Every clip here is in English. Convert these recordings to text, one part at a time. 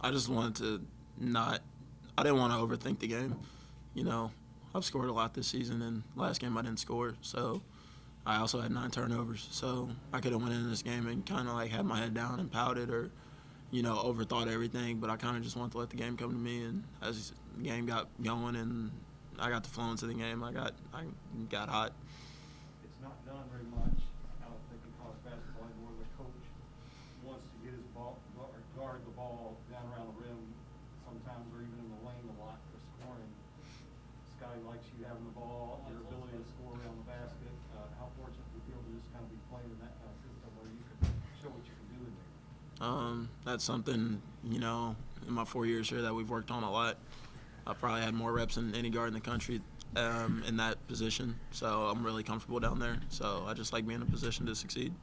I just wanted to not – I didn't want to overthink the game. You know, I've scored a lot this season, and last game I didn't score. So I also had 9 turnovers. So I could have went into this game and kind of like had my head down and pouted or, you know, overthought everything. But I kind of just wanted to let the game come to me. And as the game got going and I got the flow into the game, I got hot. It's not done very much. I don't think in college basketball anymore. The coach wants to get his ball, or guard the ball down around the rim, sometimes or even in the lane a lot for scoring. Scotty likes you having the ball, your ability to score around the basket. How fortunate do you feel to just kind of be playing in that kind of system where you can show what you can do in there? That's something, you know, in my 4 years here that we've worked on a lot. I probably had more reps than any guard in the country in that position, so I'm really comfortable down there. So I just like being in a position to succeed.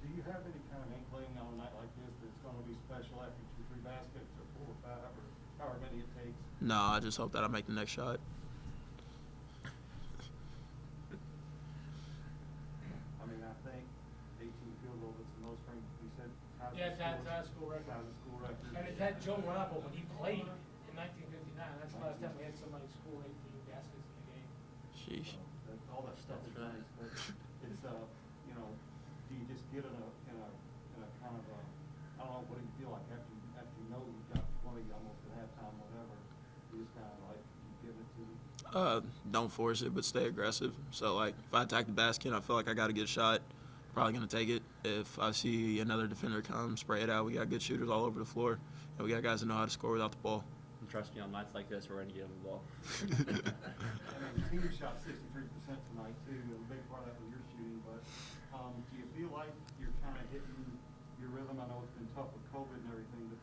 Do you have any kind of inkling on a night like this that it's going to be special after 2-3 baskets or 4 or 5 or however many it takes? No, I just hope that I make the next shot. I mean, I think 18 field goals is the most from, you said, Yeah, it's school record. ties the school record. And it had Joe Rabel when he played in 1959. That's the last time we had somebody score 18 baskets in a game. Sheesh. All that stuff is nice, but it's you know, do you just get in a kind of a, I don't know, what do you feel like after you know you've got 20 almost at halftime, whatever, you just kind of like give it to them? Don't force it, but stay aggressive. So, like, if I attack the basket, I feel like I got a good shot, probably going to take it. If I see another defender come, spray it out. We got good shooters all over the floor, and we got guys that know how to score without the ball. And trust me, on nights like this, we're going to get him the ball. I mean, the team shot 63% tonight, too, and a big part of that was your shooting, but do you feel like you're kind of hitting your rhythm? I know it's been tough with COVID and everything, but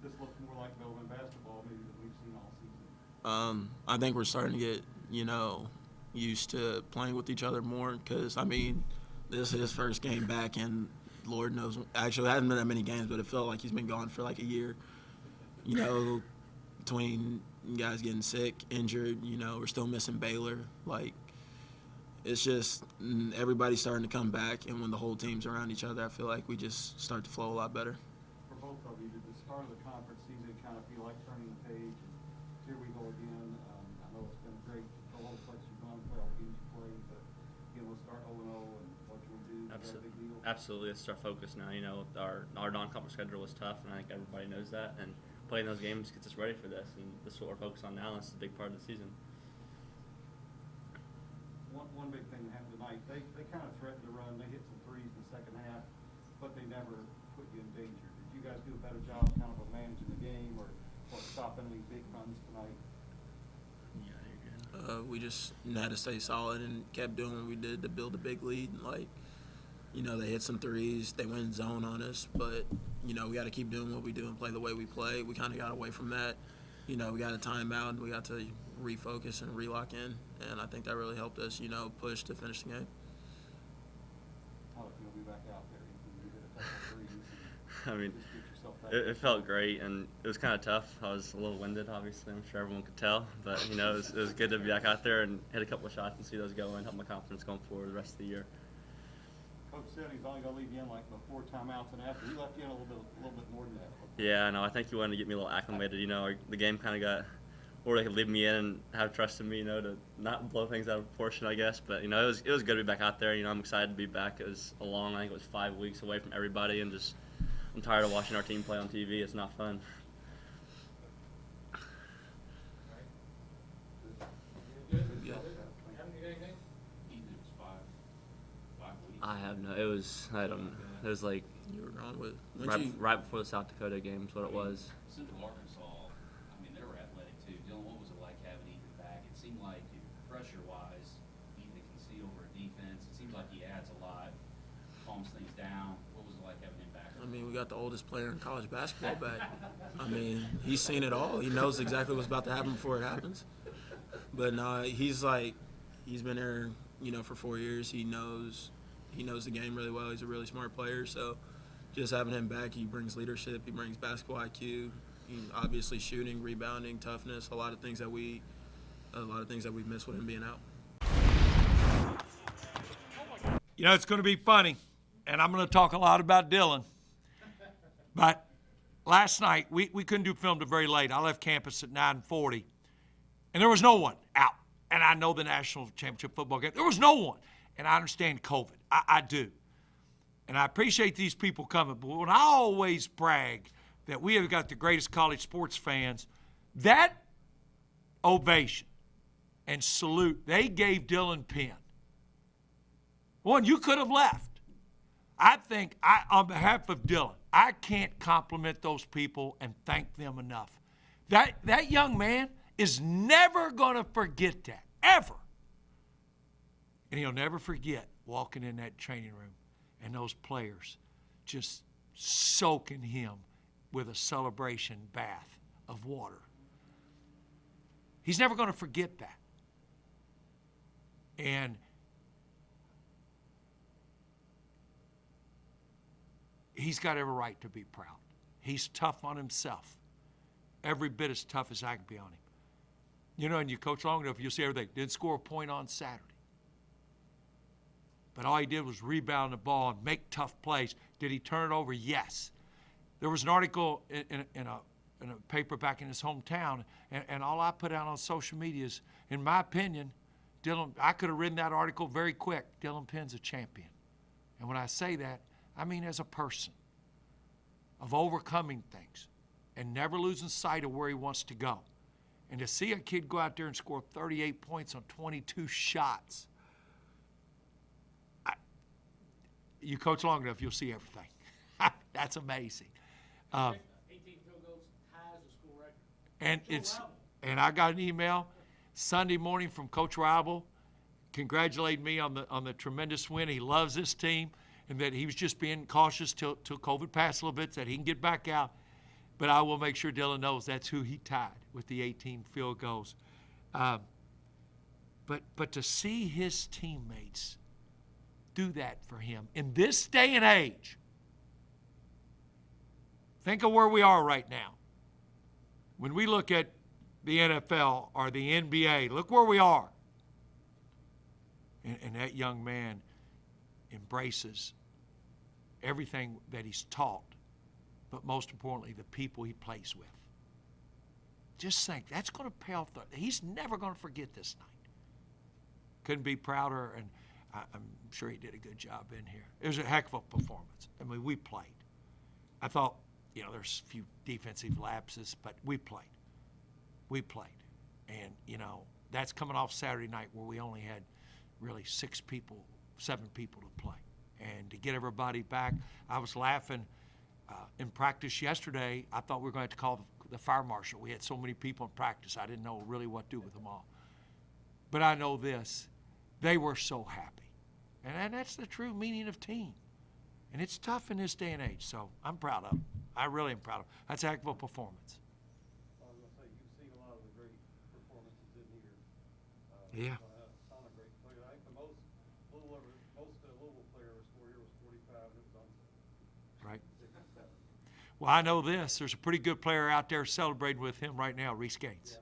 this looks more like Bellarmine basketball maybe than we've seen all season. I think we're starting to get, you know, used to playing with each other more because, I mean, this is his first game back, and Lord knows, actually, it hasn't been that many games, but it felt like he's been gone for like a year. You know, between guys getting sick, injured, you know, we're still missing Baylor. Like, it's just everybody's starting to come back, and when the whole team's around each other, I feel like we just start to flow a lot better. For both of you, did the start of the conference season kind of feel like turning the page? And here we go again. I know it's been great. The whole place you've gone, playoff games you played, but you know, we'll start 0-0 and what you do. Is that a big deal? Absolutely, it's our focus now. You know, our non-conference schedule was tough, and I think everybody knows that. And playing those games gets us ready for this, and this is what we're focused on now. And it's a big part of the season. One big thing that happened tonight, they kind of threatened to run. They hit some threes in the second half, but they never put you in danger. Did you guys do a better job kind of managing the game or stopping any big runs tonight? Yeah, you're good. We just had to stay solid and kept doing what we did to build a big lead. Like, you know, they hit some threes, they went zone on us, but, you know, we got to keep doing what we do and play the way we play. We kind of got away from that. You know, we got a timeout and we got to refocus and relock in, and I think that really helped us, you know, push to finish the game. How do you feel to be back out there? You hit a couple threes I mean, just get yourself back. it felt great, and it was kind of tough. I was a little winded, obviously. I'm sure everyone could tell, but you know, it was good to be back out there and hit a couple of shots and see those go in, help my confidence going forward the rest of the year. Coach said he's only going to leave you in like before timeouts and after. He left you in a little bit more than that. Yeah, I know. I think he wanted to get me a little acclimated. You know, the game kind of got where they could leave me in and have trust in me, you know, to not blow things out of proportion, I guess. But you know, it was good to be back out there. You know, I'm excited to be back. It was I think it was 5 weeks away from everybody, and just I'm tired of watching our team play on TV. It's not fun. I have no. I don't know. It was like You were gone with right before the South Dakota game is what it was. Central Arkansas, I mean, they were athletic too. Dylan, what was it like having Ethan back? It seemed like pressure-wise, Ethan can see over a defense. It seems like he adds a lot, calms things down. What was it like having him back? I mean, we got the oldest player in college basketball back. I mean, he's seen it all. He knows exactly what's about to happen before it happens. But no, he's been there, you know, for 4 years. He knows the game really well. He's a really smart player. So just having him back, he brings leadership. He brings basketball IQ. Obviously shooting, rebounding, toughness. A lot of things that we've missed with him being out. You know, it's going to be funny, and I'm going to talk a lot about Dylan. But last night, we couldn't do film till very late. I left campus at 9:40, and there was no one out. And I know the national championship football game. There was no one. And I understand COVID. I do. And I appreciate these people coming. But when I always brag that we have got the greatest college sports fans, that ovation and salute they gave Dylan Penn. One, you could have left. I think, on behalf of Dylan, I can't compliment those people and thank them enough. That young man is never going to forget that, ever. And he'll never forget walking in that training room and those players just soaking him with a celebration bath of water. He's never going to forget that. And he's got every right to be proud. He's tough on himself, every bit as tough as I can be on him. You know, and you coach long enough, you'll see everything. Didn't score a point on Saturday. But all he did was rebound the ball and make tough plays. Did he turn it over? Yes. There was an article in a paper back in his hometown, and all I put out on social media is, in my opinion, Dylan, I could have written that article very quick. Dylan Penn's a champion. And when I say that, I mean as a person of overcoming things and never losing sight of where he wants to go. And to see a kid go out there and score 38 points on 22 shots, you coach long enough, you'll see everything. That's amazing. 18 field goals ties the school record. And I got an email Sunday morning from Coach Rival congratulating me on the tremendous win. He loves this team, and that he was just being cautious till COVID passed a little bit, so that he can get back out. But I will make sure Dylan knows that's who he tied with the 18 field goals. But to see his teammates do that for him in this day and age, think of where we are right now. When we look at the NFL or the NBA, look where we are. And that young man embraces everything that he's taught, but most importantly, the people he plays with. Just think, that's going to pay off. He's never going to forget this night. Couldn't be prouder, and I'm sure he did a good job in here. It was a heck of a performance. I mean, we played. I thought, there's a few defensive lapses, but we played. We played. And, that's coming off Saturday night where we only had really 7 people to play. And to get everybody back, I was laughing. In practice yesterday, I thought we were going to have to call the fire marshal. We had so many people in practice, I didn't know really what to do with them all. But I know this, they were so happy. And that's the true meaning of team. And it's tough in this day and age, so I'm proud of them. I really am proud of them. That's a heck of a performance. I was going to say, you've seen a lot of the great performances in here. Yeah. Ton of great players. I think the most Louisville player was scored here was 45, and it was on Right. 67. Well, I know this. There's a pretty good player out there celebrating with him right now, Reese Gaines. Yeah.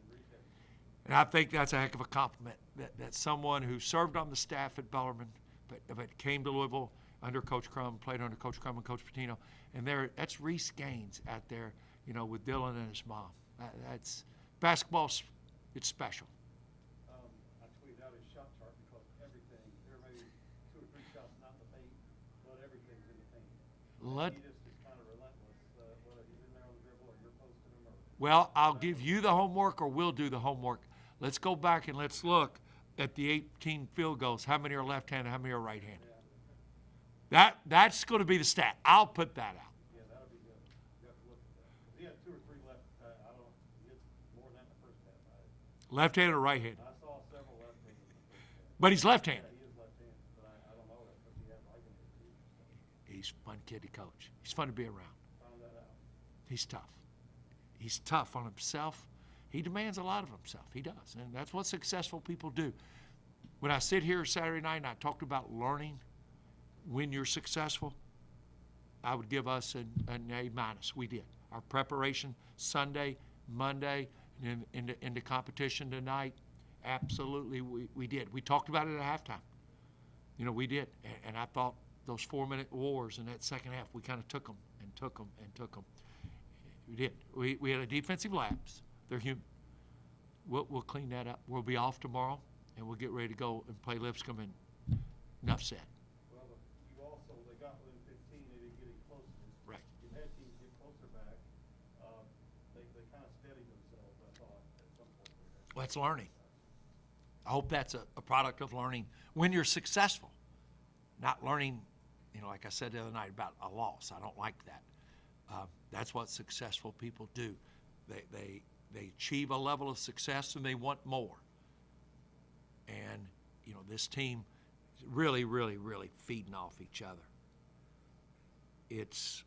And Reese Gaines. And I think that's a heck of a compliment that someone who served on the staff at Bellarmine, but came to Louisville under Coach Crum, played under Coach Crum and Coach Patino, and that's Reese Gaines out there, with Dylan and his mom. That's basketball. It's special. I tweeted out his shot chart because everything, there may be 2 or 3 shots not in the paint, but everything's in the paint. He just is kind of relentless, whether he's in there on the dribble or you're posting him or. Well, I'll give you the homework, or we'll do the homework. Let's go back and let's look at the 18 field goals. How many are left-handed? How many are right-handed? That's going to be the stat. I'll put that out. Yeah, that'll be good. You have to look at that. 'Cause he had 2 or 3 left. I don't know. He had more than that in the first half. Left-handed or right-handed? I saw several left-handed in the first half. But he's left-handed. Yeah, he is left-handed, but I don't know that because he had right-handed too. He's a fun kid to coach. He's fun to be around. Found that out. He's tough. He's tough on himself. He demands a lot of himself. He does. And that's what successful people do. When I sit here Saturday night and I talked about learning when you're successful, I would give us an A-. We did. Our preparation Sunday, Monday, and into competition tonight, absolutely we did. We talked about it at halftime. We did. And I thought those 4-minute wars in that second half, we kind of took them. We did. We had a defensive lapse. They're human. We'll clean that up. We'll be off tomorrow, and we'll get ready to go and play Lipscomb, and enough said. Well, you also, they got within 15, they didn't get any closer. Right. You've had teams get closer back. They kind of steadied themselves, I thought, at some point. Well, that's learning. I hope that's a product of learning when you're successful, not learning, like I said the other night about a loss. I don't like that. That's what successful people do. They achieve a level of success and they want more. And, this team is really, really, really feeding off each other. It's.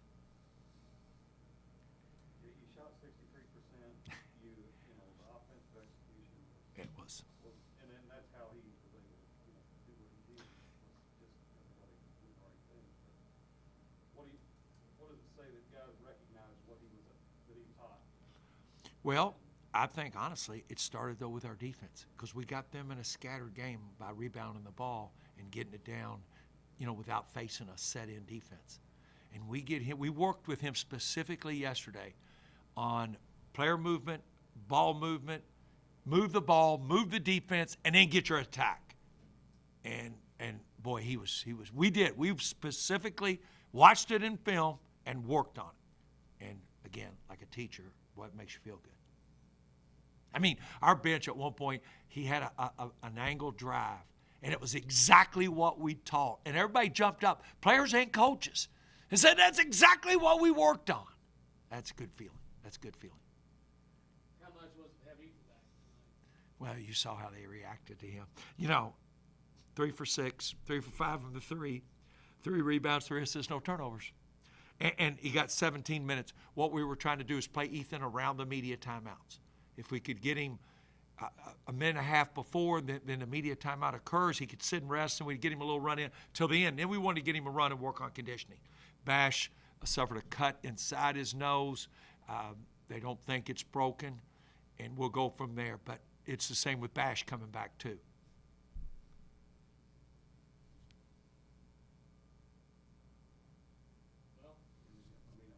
You shot 63%. The offensive execution It was. and then that's how he was able to, do what he did. Was just everybody doing the right thing. But what does it say that guys recognize what that he taught? Well, I think, honestly, it started, though, with our defense because we got them in a scattered game by rebounding the ball and getting it down, without facing a set-in defense. And we worked with him specifically yesterday on player movement, ball movement, move the ball, move the defense, and then get your attack. And boy, we specifically watched it in film and worked on it. And again, like a teacher, what makes you feel good? I mean, our bench at one point, he had an angled drive, and it was exactly what we taught. And everybody jumped up, players and coaches, and said, that's exactly what we worked on. That's a good feeling. That's a good feeling. How much was it to have Ethan back tonight? Well, you saw how they reacted to him. 3 for 6, 3 for 5 from the 3 rebounds, 3 assists, no turnovers. And he got 17 minutes. What we were trying to do is play Ethan around the media timeouts. If we could get him a minute and a half before, then the media timeout occurs, he could sit and rest, and we'd get him a little run in till the end. Then we wanted to get him a run and work on conditioning. Bash suffered a cut inside his nose. They don't think it's broken, and we'll go from there. But it's the same with Bash coming back too. Well,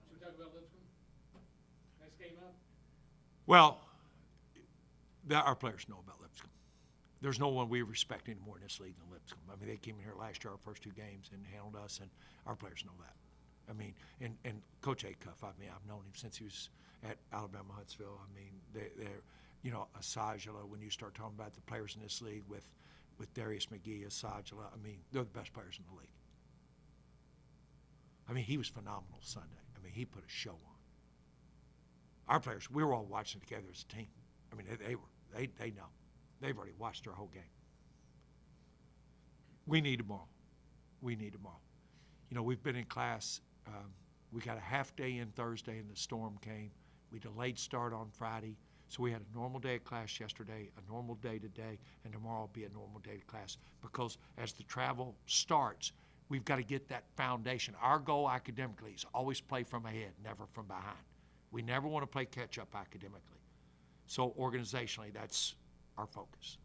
should we talk about Lipscomb? Next game up? Well, our players know about Lipscomb. There's no one we respect anymore in this league than Lipscomb. I mean, they came in here last year, our first 2 games, and handled us, and our players know that. I mean, and Coach Acuff, I've known him since he was at Alabama Huntsville. I mean, they're Asajala, when you start talking about the players in this league with Darius McGee, Asajala, I mean, they're the best players in the league. I mean, he was phenomenal Sunday. I mean, he put a show on. Our players, we were all watching together as a team. I mean, they know. They've already watched our whole game. We need tomorrow. We've been in class. We got a half day in Thursday, and the storm came. We delayed start on Friday. So we had a normal day of class yesterday, a normal day today, and tomorrow will be a normal day of class. Because as the travel starts, we've got to get that foundation. Our goal academically is always play from ahead, never from behind. We never want to play catch-up academically. So organizationally, that's our focus.